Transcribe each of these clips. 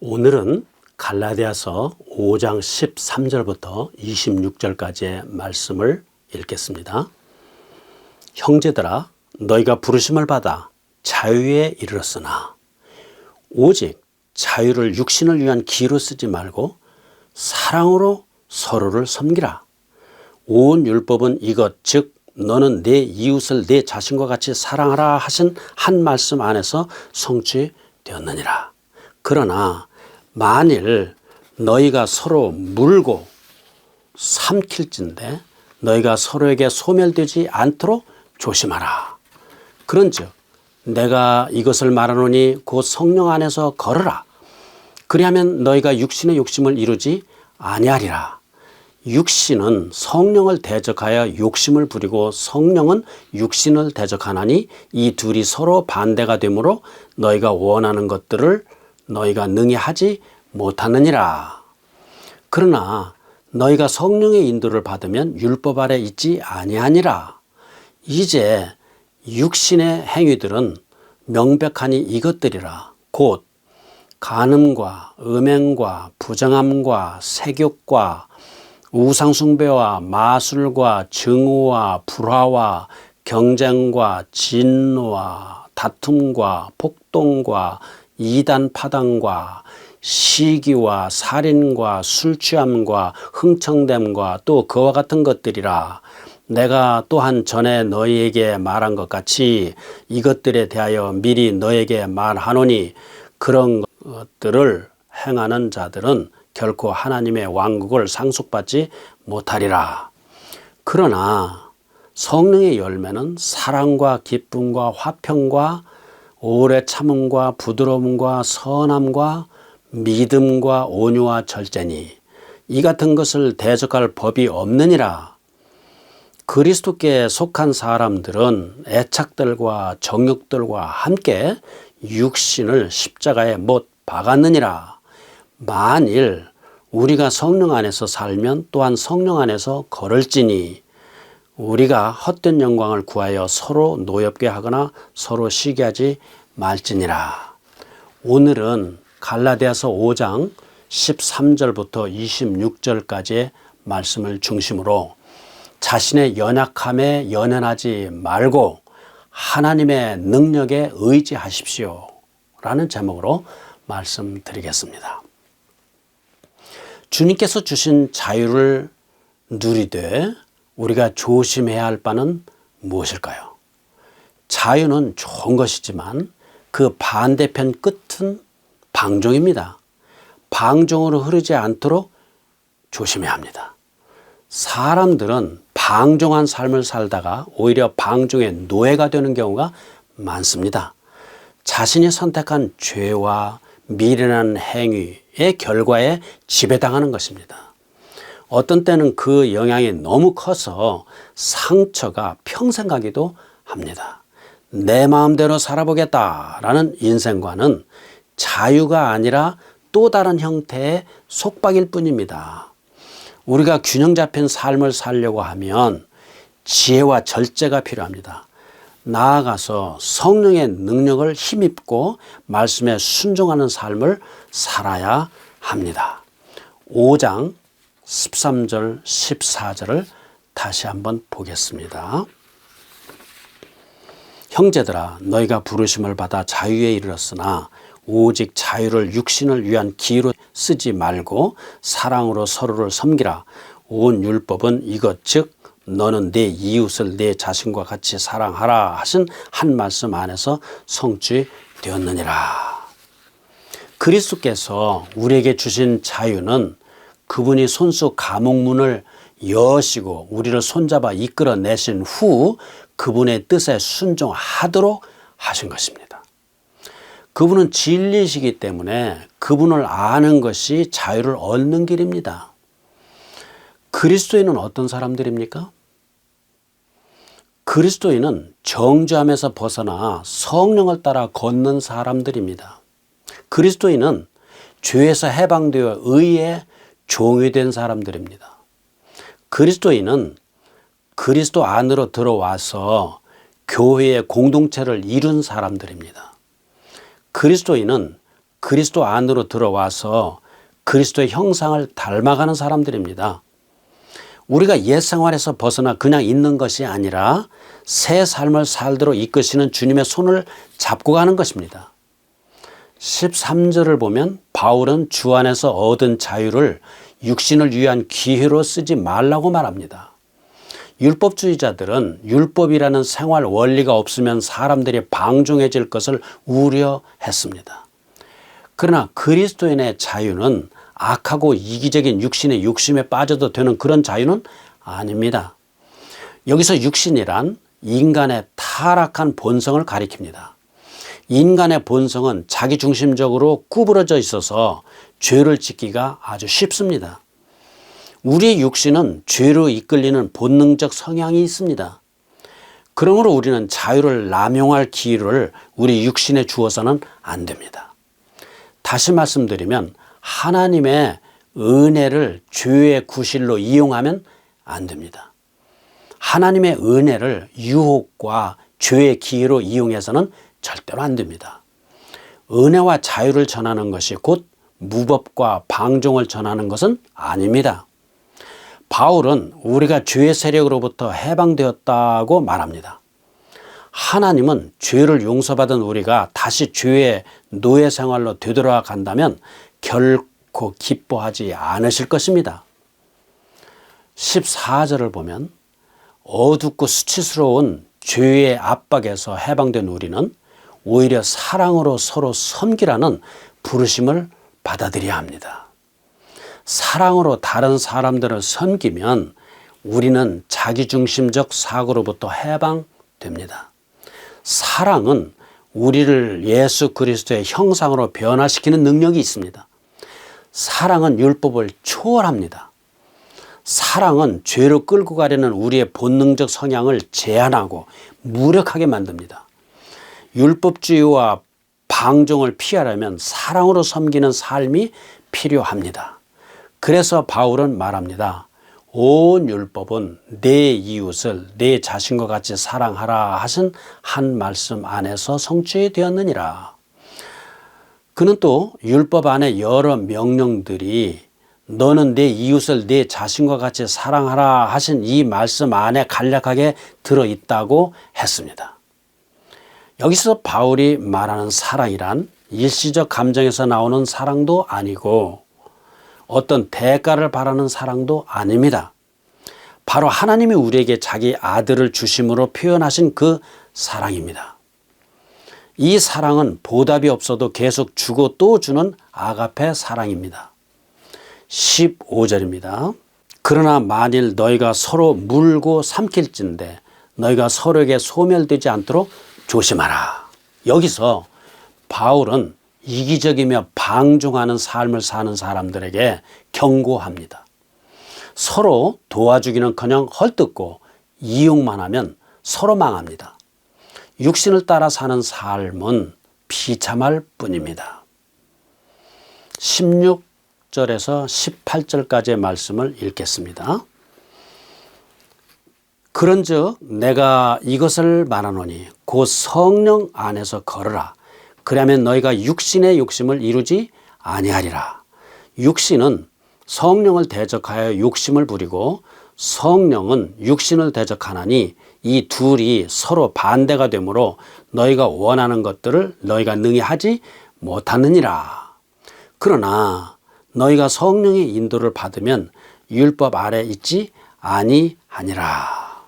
오늘은 갈라디아서 5장 13절부터 26절까지의 말씀을 읽겠습니다. 형제들아, 너희가 부르심을 받아 자유에 이르렀으나 오직 자유를 육신을 위한 기로 쓰지 말고 사랑으로 서로를 섬기라. 온 율법은 이것 즉 너는 내 이웃을 내 자신과 같이 사랑하라 하신 한 말씀 안에서 성취되었느니라. 그러나 만일 너희가 서로 물고 삼킬진대 너희가 서로에게 소멸되지 않도록 조심하라. 그런즉 내가 이것을 말하노니 곧 성령 안에서 걸으라. 그리하면 너희가 육신의 욕심을 이루지 아니하리라. 육신은 성령을 대적하여 욕심을 부리고 성령은 육신을 대적하나니 이 둘이 서로 반대가 되므로 너희가 원하는 것들을 너희가 능히 하지 못하느니라. 그러나 너희가 성령의 인도를 받으면 율법 아래 있지 아니하니라. 이제 육신의 행위들은 명백하니 이것들이라. 곧 간음과 음행과 부정함과 색욕과 우상숭배와 마술과 증오와 불화와 경쟁과 진노와 다툼과 폭동과 이단 파당과 시기와 살인과 술취함과 흥청됨과 또 그와 같은 것들이라. 내가 또한 전에 너희에게 말한 것 같이 이것들에 대하여 미리 너희에게 말하노니 그런 것들을 행하는 자들은 결코 하나님의 왕국을 상속받지 못하리라. 그러나 성령의 열매는 사랑과 기쁨과 화평과 오래 참음과 부드러움과 선함과 믿음과 온유와 절제니 이 같은 것을 대적할 법이 없느니라. 그리스도께 속한 사람들은 애착들과 정욕들과 함께 육신을 십자가에 못 박았느니라. 만일 우리가 성령 안에서 살면 또한 성령 안에서 걸을지니 우리가 헛된 영광을 구하여 서로 노엽게 하거나 서로 시기하지 말지니라. 오늘은 갈라디아서 5장 13절부터 26절까지의 말씀을 중심으로 자신의 연약함에 연연하지 말고 하나님의 능력에 의지하십시오 라는 제목으로 말씀드리겠습니다. 주님께서 주신 자유를 누리되 우리가 조심해야 할 바는 무엇일까요? 자유는 좋은 것이지만 그 반대편 끝은 방종입니다. 방종으로 흐르지 않도록 조심해야 합니다. 사람들은 방종한 삶을 살다가 오히려 방종의 노예가 되는 경우가 많습니다. 자신이 선택한 죄와 미련한 행위의 결과에 지배당하는 것입니다. 어떤 때는 그 영향이 너무 커서 상처가 평생 가기도 합니다. 내 마음대로 살아보겠다라는 인생관은 자유가 아니라 또 다른 형태의 속박일 뿐입니다. 우리가 균형 잡힌 삶을 살려고 하면 지혜와 절제가 필요합니다. 나아가서 성령의 능력을 힘입고 말씀에 순종하는 삶을 살아야 합니다. 5장 13절 14절을 다시 한번 보겠습니다. 형제들아, 너희가 부르심을 받아 자유에 이르렀으나 오직 자유를 육신을 위한 기로 쓰지 말고 사랑으로 서로를 섬기라. 온 율법은 이것 즉 너는 내 이웃을 내 자신과 같이 사랑하라 하신 한 말씀 안에서 성취되었느니라. 그리스도께서 우리에게 주신 자유는 그분이 손수 감옥문을 여시고 우리를 손잡아 이끌어내신 후 그분의 뜻에 순종하도록 하신 것입니다. 그분은 진리시기 때문에 그분을 아는 것이 자유를 얻는 길입니다. 그리스도인은 어떤 사람들입니까? 그리스도인은 정죄함에서 벗어나 성령을 따라 걷는 사람들입니다. 그리스도인은 죄에서 해방되어 의의 종이 된 사람들입니다. 그리스도인은 그리스도 안으로 들어와서 교회의 공동체를 이룬 사람들입니다. 그리스도인은 그리스도 안으로 들어와서 그리스도의 형상을 닮아가는 사람들입니다. 우리가 옛 생활에서 벗어나 그냥 있는 것이 아니라 새 삶을 살도록 이끄시는 주님의 손을 잡고 가는 것입니다. 13절을 보면 바울은 주 안에서 얻은 자유를 육신을 위한 기회로 쓰지 말라고 말합니다. 율법주의자들은 율법이라는 생활 원리가 없으면 사람들이 방종해질 것을 우려했습니다. 그러나 그리스도인의 자유는 악하고 이기적인 육신의 욕심에 빠져도 되는 그런 자유는 아닙니다. 여기서 육신이란 인간의 타락한 본성을 가리킵니다. 인간의 본성은 자기중심적으로 구부러져 있어서 죄를 짓기가 아주 쉽습니다. 우리의 육신은 죄로 이끌리는 본능적 성향이 있습니다. 그러므로 우리는 자유를 남용할 기회를 우리 육신에 주어서는 안 됩니다. 다시 말씀드리면 하나님의 은혜를 죄의 구실로 이용하면 안 됩니다. 하나님의 은혜를 유혹과 죄의 기회로 이용해서는 절대로 안 됩니다. 은혜와 자유를 전하는 것이 곧 무법과 방종을 전하는 것은 아닙니다. 바울은 우리가 죄의 세력으로부터 해방되었다고 말합니다. 하나님은 죄를 용서받은 우리가 다시 죄의 노예 생활로 되돌아간다면 결코 기뻐하지 않으실 것입니다. 14절을 보면 어둡고 수치스러운 죄의 압박에서 해방된 우리는 오히려 사랑으로 서로 섬기라는 부르심을 받아들여야 합니다. 사랑으로 다른 사람들을 섬기면 우리는 자기중심적 사고로부터 해방됩니다. 사랑은 우리를 예수 그리스도의 형상으로 변화시키는 능력이 있습니다. 사랑은 율법을 초월합니다. 사랑은 죄로 끌고 가려는 우리의 본능적 성향을 제한하고 무력하게 만듭니다. 율법주의와 방종을 피하려면 사랑으로 섬기는 삶이 필요합니다. 그래서 바울은 말합니다. 온 율법은 내 이웃을 내 자신과 같이 사랑하라 하신 한 말씀 안에서 성취되었느니라. 그는 또 율법 안에 여러 명령들이 너는 내 이웃을 내 자신과 같이 사랑하라 하신 이 말씀 안에 간략하게 들어있다고 했습니다. 여기서 바울이 말하는 사랑이란 일시적 감정에서 나오는 사랑도 아니고 어떤 대가를 바라는 사랑도 아닙니다. 바로 하나님이 우리에게 자기 아들을 주심으로 표현하신 그 사랑입니다. 이 사랑은 보답이 없어도 계속 주고 또 주는 아가페 사랑입니다. 15절입니다. 그러나 만일 너희가 서로 물고 삼킬진대 너희가 서로에게 소멸되지 않도록 조심하라. 여기서 바울은 이기적이며 방종하는 삶을 사는 사람들에게 경고합니다. 서로 도와주기는커녕 헐뜯고 이용만 하면 서로 망합니다. 육신을 따라 사는 삶은 비참할 뿐입니다. 16절에서 18절까지의 말씀을 읽겠습니다. 그런즉 내가 이것을 말하노니 곧 성령 안에서 걸으라. 그러면 너희가 육신의 욕심을 이루지 아니하리라. 육신은 성령을 대적하여 욕심을 부리고 성령은 육신을 대적하나니 이 둘이 서로 반대가 되므로 너희가 원하는 것들을 너희가 능히 하지 못하느니라. 그러나 너희가 성령의 인도를 받으면 율법 아래 있지 아니하니라.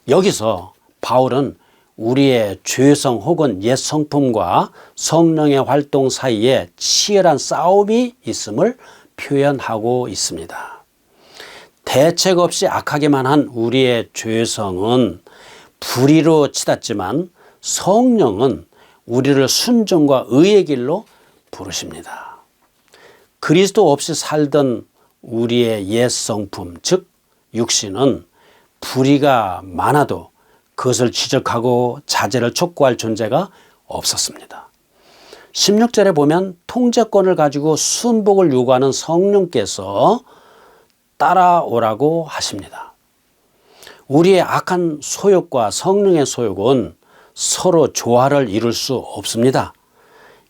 여기서 바울은 우리의 죄성 혹은 옛 성품과 성령의 활동 사이에 치열한 싸움이 있음을 표현하고 있습니다. 대책 없이 악하게만 한 우리의 죄성은 불의로 치닫지만 성령은 우리를 순종과 의의 길로 부르십니다. 그리스도 없이 살던 우리의 옛 성품, 즉 육신은 불의가 많아도 그것을 지적하고 자제를 촉구할 존재가 없었습니다. 16절에 보면 통제권을 가지고 순복을 요구하는 성령께서 따라오라고 하십니다. 우리의 악한 소욕과 성령의 소욕은 서로 조화를 이룰 수 없습니다.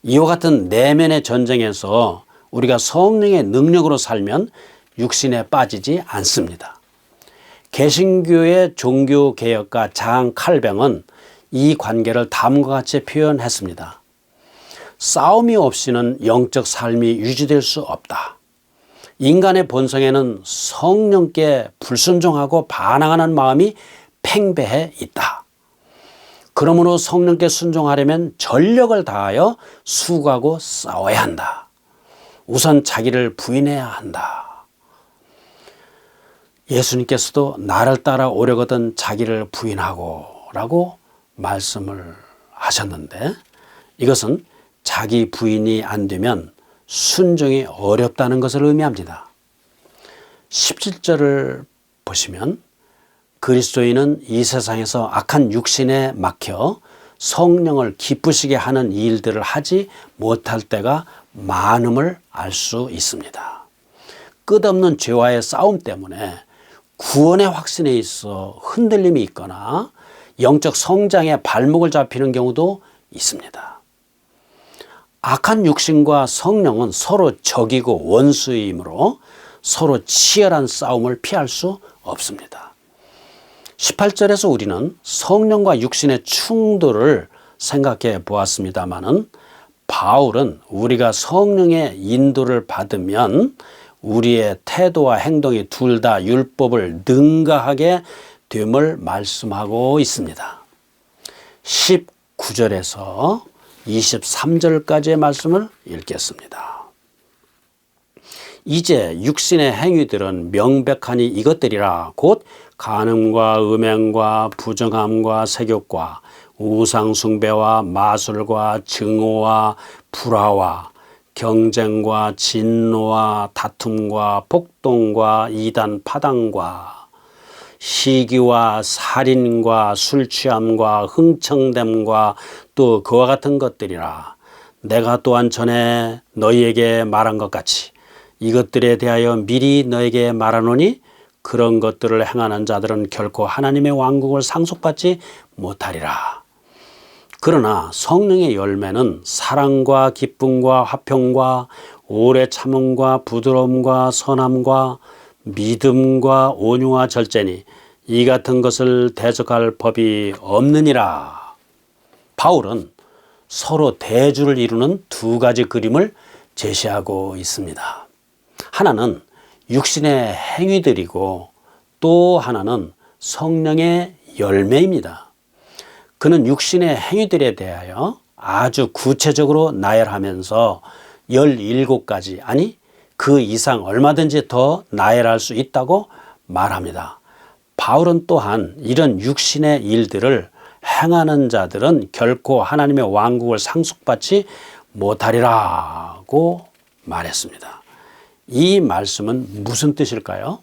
이와 같은 내면의 전쟁에서 우리가 성령의 능력으로 살면 육신에 빠지지 않습니다. 개신교의 종교개혁가 장 칼뱅은 이 관계를 다음과 같이 표현했습니다. 싸움이 없이는 영적 삶이 유지될 수 없다. 인간의 본성에는 성령께 불순종하고 반항하는 마음이 팽배해 있다. 그러므로 성령께 순종하려면 전력을 다하여 수고하고 싸워야 한다. 우선 자기를 부인해야 한다. 예수님께서도 나를 따라 오려거든 자기를 부인하고 라고 말씀을 하셨는데, 이것은 자기 부인이 안 되면 순종이 어렵다는 것을 의미합니다. 17절을 보시면 그리스도인은 이 세상에서 악한 육신에 막혀 성령을 기쁘시게 하는 일들을 하지 못할 때가 많음을 알 수 있습니다. 끝없는 죄와의 싸움 때문에 구원의 확신에 있어 흔들림이 있거나 영적 성장에 발목을 잡히는 경우도 있습니다. 악한 육신과 성령은 서로 적이고 원수이므로 서로 치열한 싸움을 피할 수 없습니다. 18절에서 우리는 성령과 육신의 충돌을 생각해 보았습니다마는, 바울은 우리가 성령의 인도를 받으면 우리의 태도와 행동이 둘 다 율법을 능가하게 됨을 말씀하고 있습니다. 19절에서 23절까지의 말씀을 읽겠습니다. 이제 육신의 행위들은 명백하니 이것들이라. 곧 간음과 음행과 부정함과 세욕과 우상숭배와 마술과 증오와 불화와 경쟁과 진노와 다툼과 폭동과 이단 파당과 시기와 살인과 술취함과 흥청됨과 또 그와 같은 것들이라. 내가 또한 전에 너희에게 말한 것 같이 이것들에 대하여 미리 너에게 말하노니, 그런 것들을 행하는 자들은 결코 하나님의 왕국을 상속받지 못하리라. 그러나 성령의 열매는 사랑과 기쁨과 화평과 오래 참음과 부드러움과 선함과 믿음과 온유와 절제니 이 같은 것을 대적할 법이 없느니라. 바울은 서로 대주를 이루는 두 가지 그림을 제시하고 있습니다. 하나는 육신의 행위들이고 또 하나는 성령의 열매입니다. 그는 육신의 행위들에 대하여 아주 구체적으로 나열하면서 17가지, 아니 그 이상 얼마든지 더 나열할 수 있다고 말합니다. 바울은 또한 이런 육신의 일들을 행하는 자들은 결코 하나님의 왕국을 상속받지 못하리라고 말했습니다. 이 말씀은 무슨 뜻일까요?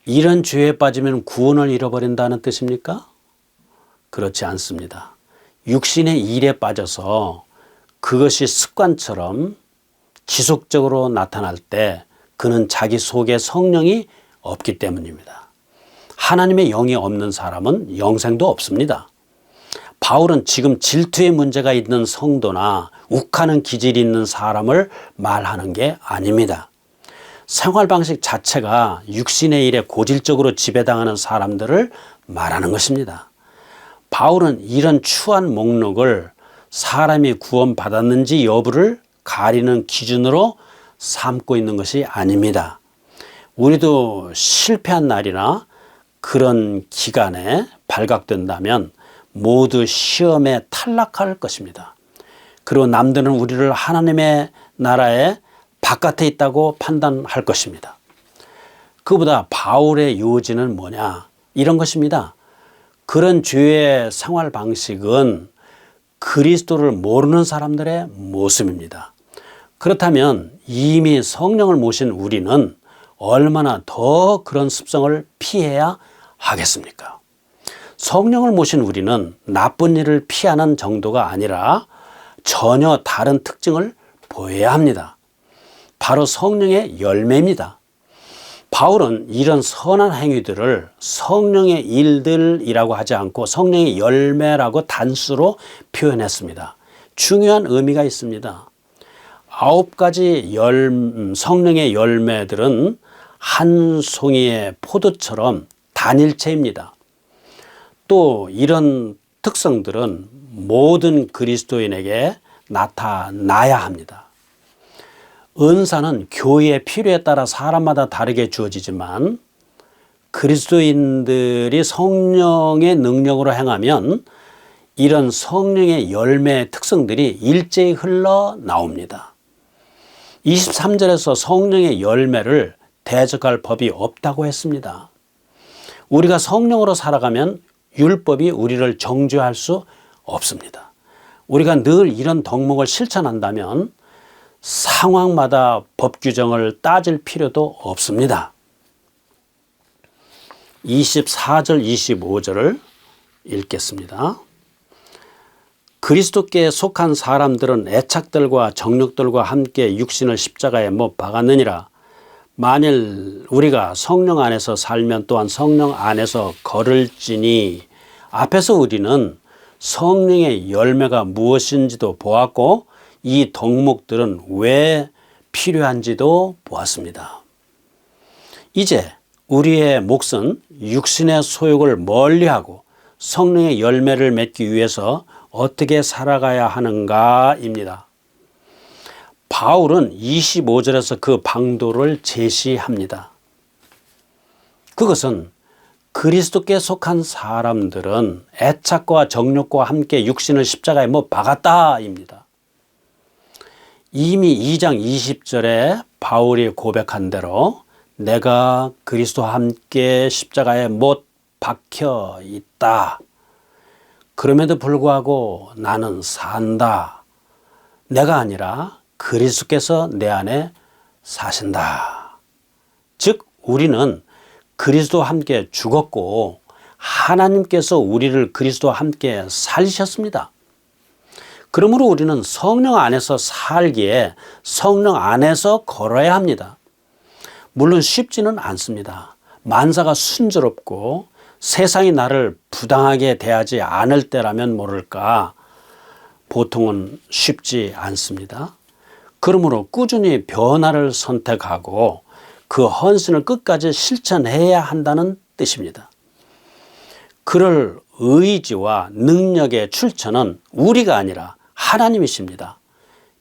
이런 죄에 빠지면 구원을 잃어버린다는 뜻입니까? 그렇지 않습니다. 육신의 일에 빠져서 그것이 습관처럼 지속적으로 나타날 때 그는 자기 속에 성령이 없기 때문입니다. 하나님의 영이 없는 사람은 영생도 없습니다. 바울은 지금 질투의 문제가 있는 성도나 욱하는 기질이 있는 사람을 말하는 게 아닙니다. 생활 방식 자체가 육신의 일에 고질적으로 지배당하는 사람들을 말하는 것입니다. 바울은 이런 추한 목록을 사람이 구원받았는지 여부를 가리는 기준으로 삼고 있는 것이 아닙니다. 우리도 실패한 날이나 그런 기간에 발각된다면 모두 시험에 탈락할 것입니다. 그리고 남들은 우리를 하나님의 나라의 바깥에 있다고 판단할 것입니다. 그보다 바울의 요지는 뭐냐? 이런 것입니다. 그런 죄의 생활 방식은 그리스도를 모르는 사람들의 모습입니다. 그렇다면 이미 성령을 모신 우리는 얼마나 더 그런 습성을 피해야 하겠습니까? 성령을 모신 우리는 나쁜 일을 피하는 정도가 아니라 전혀 다른 특징을 보여야 합니다. 바로 성령의 열매입니다. 바울은 이런 선한 행위들을 성령의 일들이라고 하지 않고 성령의 열매라고 단수로 표현했습니다. 중요한 의미가 있습니다. 9가지 성령의 열매들은 한 송이의 포도처럼 단일체입니다. 또 이런 특성들은 모든 그리스도인에게 나타나야 합니다. 은사는 교회의 필요에 따라 사람마다 다르게 주어지지만 그리스도인들이 성령의 능력으로 행하면 이런 성령의 열매의 특성들이 일제히 흘러나옵니다. 23절에서 성령의 열매를 대적할 법이 없다고 했습니다. 우리가 성령으로 살아가면 율법이 우리를 정죄할 수 없습니다. 우리가 늘 이런 덕목을 실천한다면 상황마다 법 규정을 따질 필요도 없습니다. 24절, 25절을 읽겠습니다. 그리스도께 속한 사람들은 애착들과 정욕들과 함께 육신을 십자가에 못 박았느니라. 만일 우리가 성령 안에서 살면 또한 성령 안에서 걸을지니. 앞에서 우리는 성령의 열매가 무엇인지도 보았고 이 덕목들은 왜 필요한지도 보았습니다. 이제 우리의 몫은 육신의 소욕을 멀리하고 성령의 열매를 맺기 위해서 어떻게 살아가야 하는가입니다. 바울은 25절에서 그 방도를 제시합니다. 그것은 그리스도께 속한 사람들은 애착과 정욕과 함께 육신을 십자가에 못 박았다입니다. 이미 2장 20절에 바울이 고백한 대로 내가 그리스도와 함께 십자가에 못 박혀 있다. 그럼에도 불구하고 나는 산다. 내가 아니라 그리스도께서 내 안에 사신다. 즉 우리는 그리스도와 함께 죽었고 하나님께서 우리를 그리스도와 함께 살리셨습니다. 그러므로 우리는 성령 안에서 살기에 성령 안에서 걸어야 합니다. 물론 쉽지는 않습니다. 만사가 순조롭고 세상이 나를 부당하게 대하지 않을 때라면 모를까 보통은 쉽지 않습니다. 그러므로 꾸준히 변화를 선택하고 그 헌신을 끝까지 실천해야 한다는 뜻입니다. 그럴 의지와 능력의 출처는 우리가 아니라 하나님이십니다.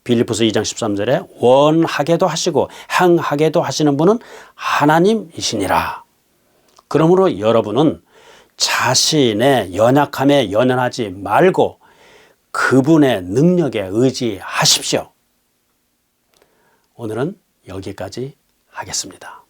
빌립보서 2장 13절에 원하게도 하시고 행하게도 하시는 분은 하나님이시니라. 그러므로 여러분은 자신의 연약함에 연연하지 말고 그분의 능력에 의지하십시오. 오늘은 여기까지 하겠습니다.